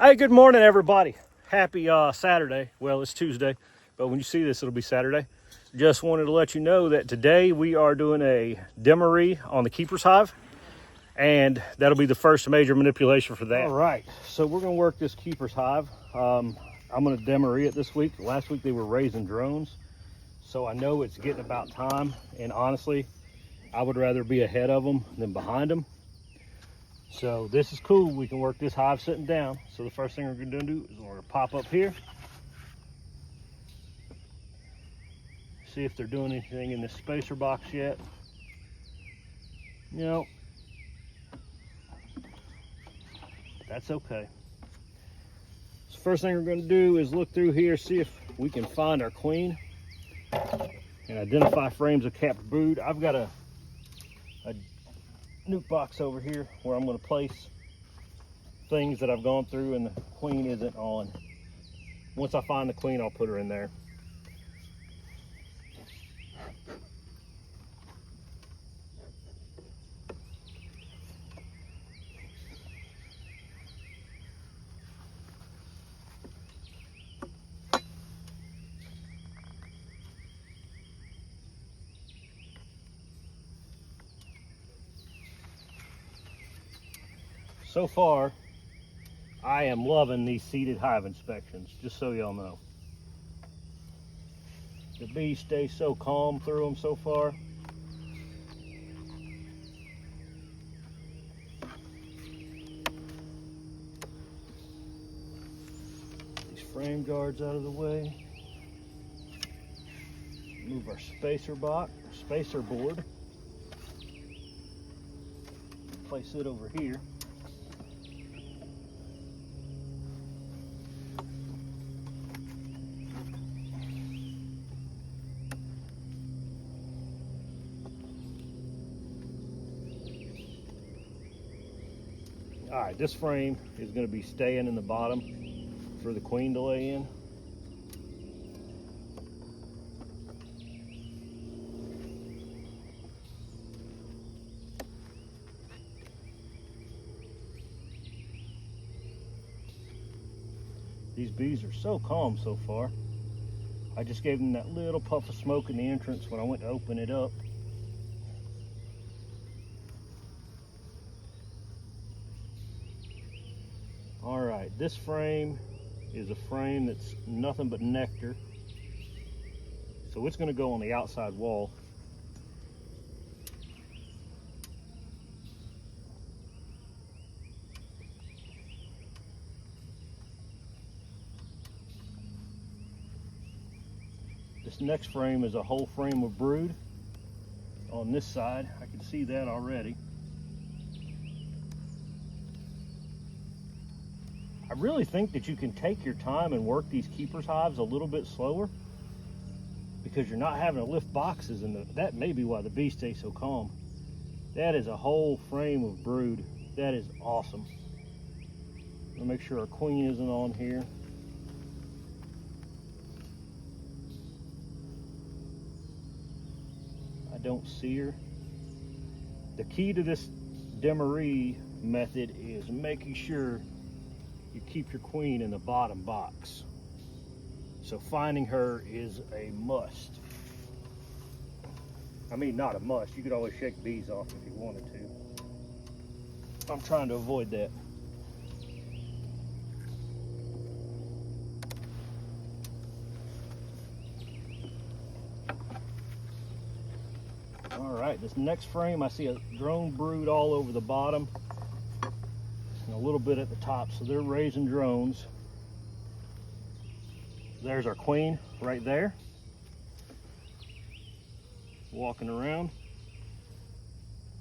Hey, good morning, everybody. Happy Saturday. Well, it's Tuesday, but when you see this, it'll be Saturday. Just wanted to let you know that today we are doing a Demaree on the Keepers Hive, and that'll be the first major manipulation for that. All right, so we're going to work this Keepers Hive. I'm going to Demaree it this week. Last week they were raising drones, so I know it's getting about time, and honestly, I would rather be ahead of them than behind them. So this is cool. We can work this hive sitting down. So the first thing we're going to do is we're going to pop up here. See if they're doing anything in this spacer box yet. You know, that's okay. So first thing we're going to do is look through here, see if we can find our queen and identify frames of capped brood. I've got a nuke box over here where I'm going to place things that I've gone through and the queen isn't on. Once I find the queen, I'll put her in there. So far, I am loving these seated hive inspections, just so y'all know. The bees stay so calm through them so far. These frame guards out of the way. Move our spacer board. Place it over here. All right, this frame is going to be staying in the bottom for the queen to lay in. These bees are so calm so far. I just gave them that little puff of smoke in the entrance when I went to open it up. All right, this frame is a frame that's nothing but nectar. So it's going to go on the outside wall. This next frame is a whole frame of brood on this side. I can see that already. I really think that you can take your time and work these keepers hives a little bit slower because you're not having to lift boxes, and that may be why the bees stay so calm. That is a whole frame of brood. That is awesome. I'll make sure our queen isn't on here. I don't see her. The key to this Demaree method is making sure you keep your queen in the bottom box. So finding her is a must. I mean, not a must. You could always shake bees off if you wanted to. I'm trying to avoid that. All right, this next frame, I see a drone brood all over the bottom and a little bit at the top, so they're raising drones. There's our queen right there, walking around.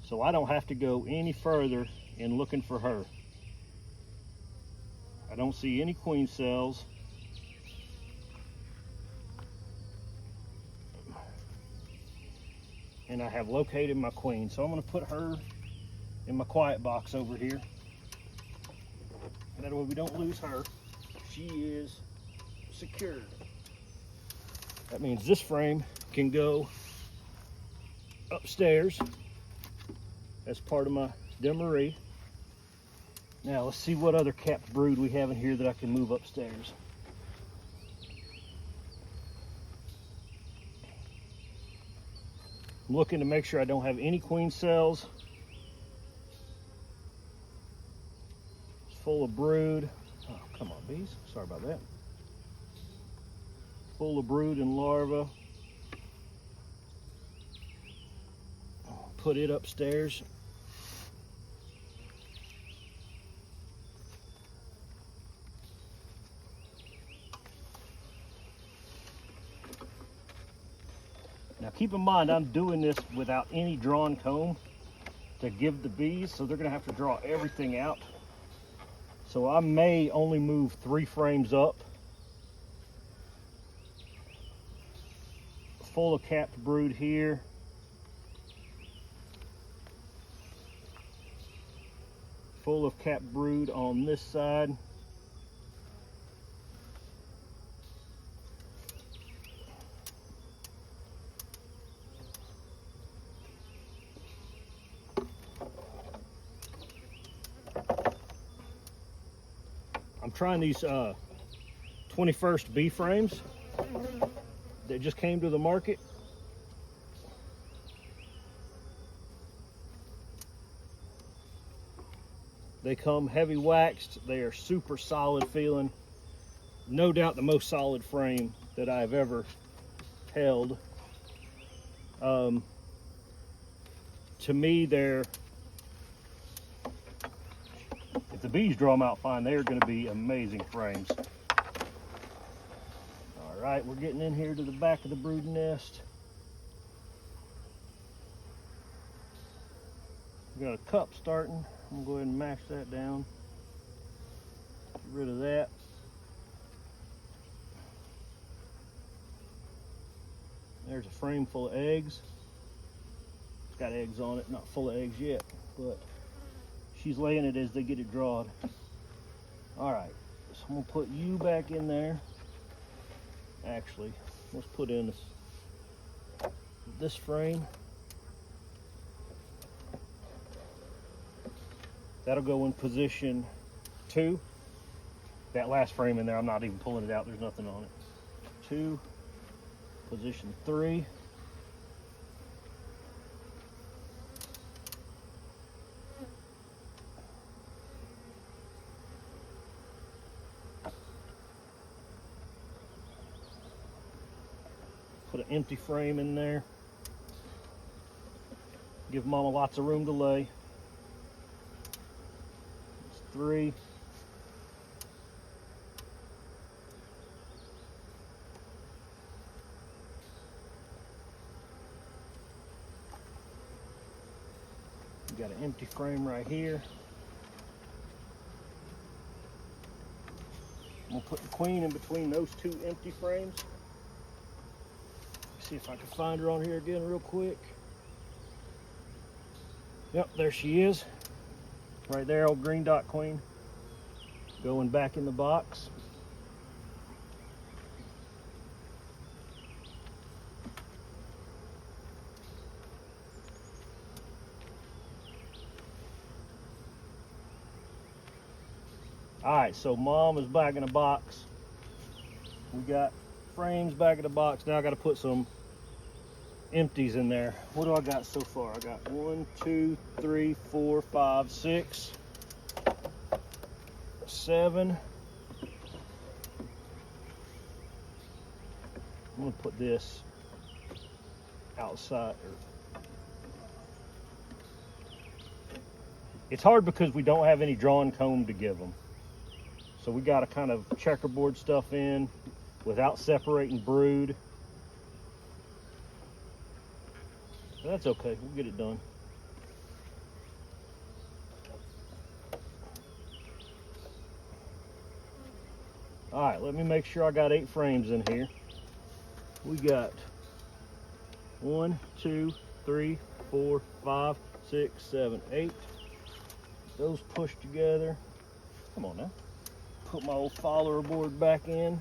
So I don't have to go any further in looking for her. I don't see any queen cells. And I have located my queen. So I'm going to put her in my quiet box over here. That way we don't lose her. She is secured. That means this frame can go upstairs as part of my Demaree. Now let's see what other capped brood we have in here that I can move upstairs. I'm looking to make sure I don't have any queen cells. It's full of brood. Oh, come on, bees. Sorry about that. Full of brood and larvae. I'll put it upstairs. Now keep in mind, I'm doing this without any drawn comb to give the bees, so they're gonna have to draw everything out. So I may only move 3 frames up. Full of capped brood here. Full of capped brood on this side. I'm trying these 21st bee frames that just came to the market. They come heavy waxed. They are super solid feeling. No doubt the most solid frame that I've ever held. To me, if the bees draw them out fine, they're going to be amazing frames. All right, we're getting in here to the back of the brood nest. We got a cup starting. I'm gonna go ahead and mash that down. Get rid of that. There's a frame full of eggs. It's got eggs on it, not full of eggs yet, but she's laying it as they get it drawed. All right, so I'm gonna put you back in there. Actually, let's put in this frame. That'll go in position 2. That last frame in there, I'm not even pulling it out. There's nothing on it. 2, position 3. Put an empty frame in there. Give Mama lots of room to lay. 3. You got an empty frame right here. I'm gonna put the queen in between those 2 empty frames. See if I can find her on here again real quick. Yep, there she is. Right there, old green dot queen. Going back in the box. All right, so Mom is back in the box. We got frames back in the box. Now I got to put some empties in there. What do I got so far? I got 1, 2, 3, 4, 5, 6, 7. I'm gonna put this outside. It's hard because we don't have any drawn comb to give them. So we got to kind of checkerboard stuff in without separating brood. But that's okay, we'll get it done. All right, let me make sure I got 8 frames in here. We got 1, 2, 3, 4, 5, 6, 7, 8. Those pushed together. Come on now. Put my old follower board back in.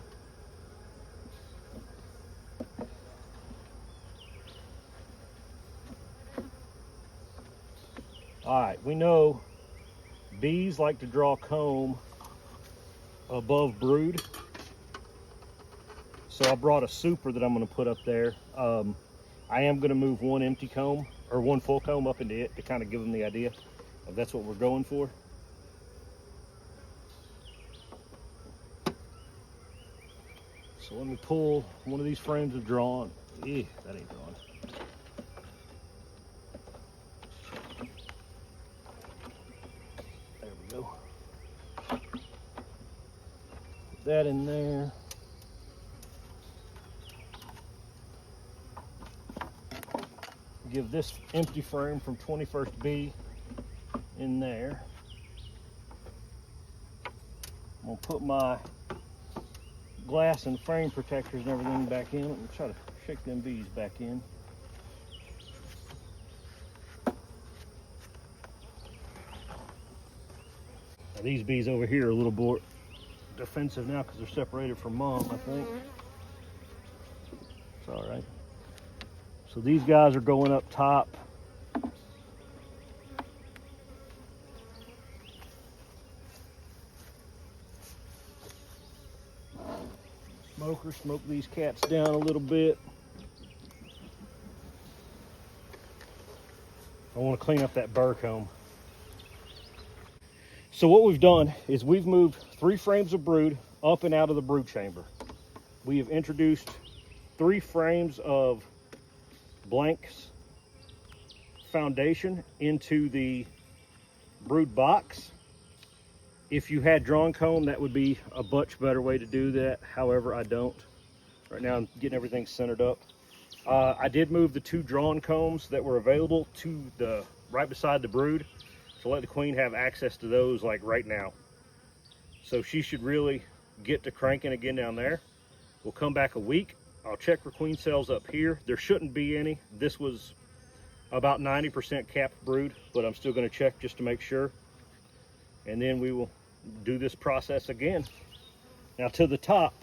All right, we know bees like to draw comb above brood. So I brought a super that I'm going to put up there. I am going to move one empty comb or one full comb up into it to kind of give them the idea of that's what we're going for. So let me pull one of these frames of drawn. That ain't drawn. There we go. Put that in there. Give this empty frame from 21st Bee in there. I'm gonna put my glass and frame protectors and everything back in. Let me try to shake them bees back in. Now these bees over here are a little more defensive now because they're separated from mom, I think. It's all right. So these guys are going up top. Smoke these cats down a little bit. I want to clean up that burr comb. So what we've done is we've moved 3 frames of brood up and out of the brood chamber. We have introduced 3 frames of blanks foundation into the brood box. If you had drawn comb, that would be a much better way to do that. However, I don't. Right now I'm getting everything centered up. I did move the 2 drawn combs that were available to the right beside the brood, so let the queen have access to those like right now. So she should really get to cranking again down there. We'll come back a week. I'll check for queen cells up here. There shouldn't be any. This was about 90% capped brood, but I'm still going to check just to make sure. And then we will do this process again. Now to the top,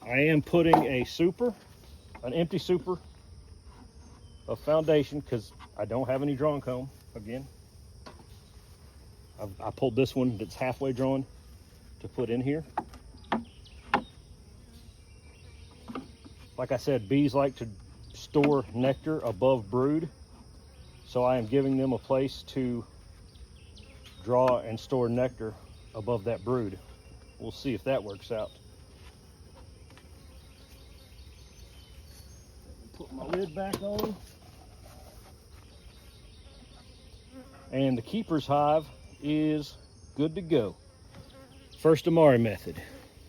I am putting a super, an empty super of foundation because I don't have any drawn comb again. I pulled this one that's halfway drawn to put in here. Like I said, bees like to store nectar above brood, so I am giving them a place to draw and store nectar above that brood. We'll see if that works out. Put my lid back on. And the Keepers Hive is good to go. First Demaree method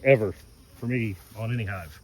ever for me on any hive.